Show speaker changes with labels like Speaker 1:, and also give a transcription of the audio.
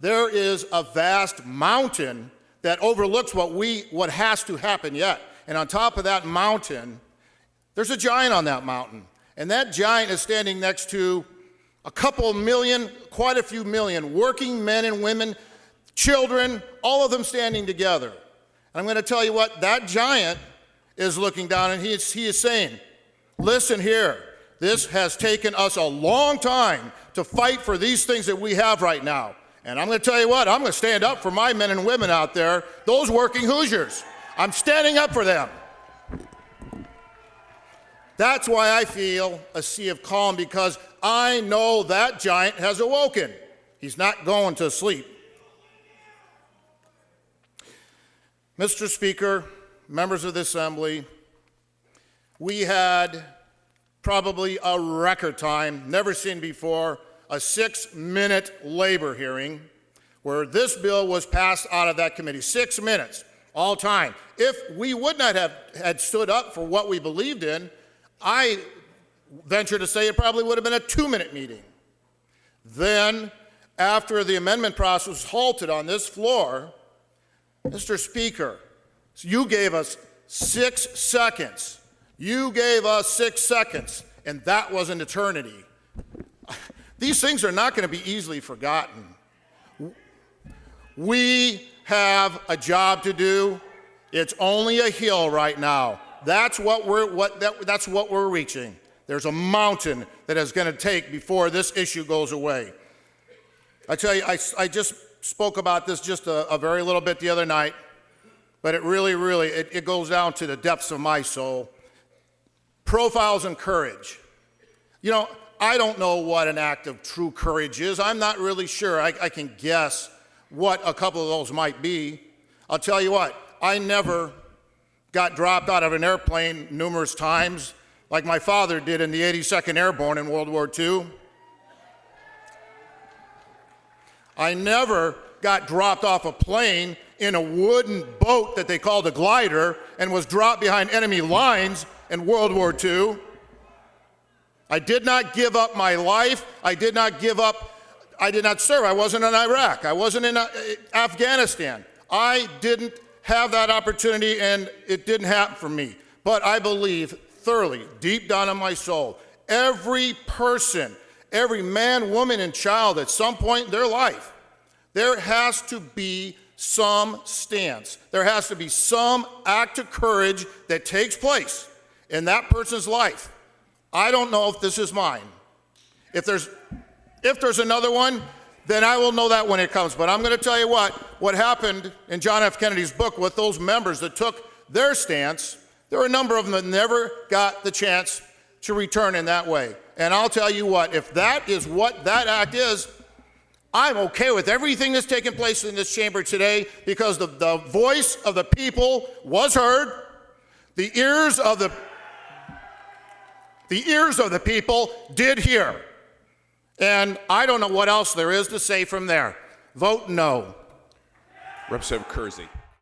Speaker 1: there is a vast mountain that overlooks what has to happen yet. And on top of that mountain, there's a giant on that mountain. And that giant is standing next to a couple million, quite a few million working men and women, children, all of them standing together. And I'm going to tell you what, that giant is looking down and he is saying, listen here, this has taken us a long time to fight for these things that we have right now. And I'm going to tell you what, I'm going to stand up for my men and women out there, those working Hoosiers. I'm standing up for them. That's why I feel a sea of calm, because I know that giant has awoken. He's not going to sleep. Mr. Speaker, members of the Assembly, we had probably a record time, never seen before, a 6-minute labor hearing where this bill was passed out of that committee. 6 minutes, all time. If we would not have had stood up for what we believed in, I venture to say it probably would have been a 2-minute meeting. Then, after the amendment process was halted on this floor, Mr. Speaker, you gave us 6 seconds. You gave us 6 seconds, and that was an eternity. These things are not going to be easily forgotten. We have a job to do. It's only a hill right now. That's what we're reaching. There's a mountain that is going to take before this issue goes away. I tell you, I just spoke about this just a very little bit the other night, but it really, it goes down to the depths of my soul. Profiles in courage. You know, I don't know what an act of true courage is. I'm not really sure. I can guess what a couple of those might be. I'll tell you what, I never got dropped out of an airplane numerous times like my father did in the 82nd Airborne in World War II. I never got dropped off a plane in a wooden boat that they called a glider and was dropped behind enemy lines in World War II. I did not give up my life. I did not serve. I wasn't in Iraq. I wasn't in Afghanistan. I didn't have that opportunity, and it didn't happen for me. But I believe thoroughly, deep down in my soul, every person, every man, woman, and child at some point in their life, there has to be some stance. There has to be some act of courage that takes place in that person's life. I don't know if this is mine. If there's another one, then I will know that when it comes. But I'm going to tell you what happened in John F. Kennedy's book with those members that took their stance. There were a number of them that never got the chance to return in that way. And I'll tell you what, if that is what that act is, I'm okay with everything that's taken place in this chamber today, because the voice of the people was heard. The ears of the people did hear. And I don't know what else there is to say from there. Vote no.
Speaker 2: Representative Kersey.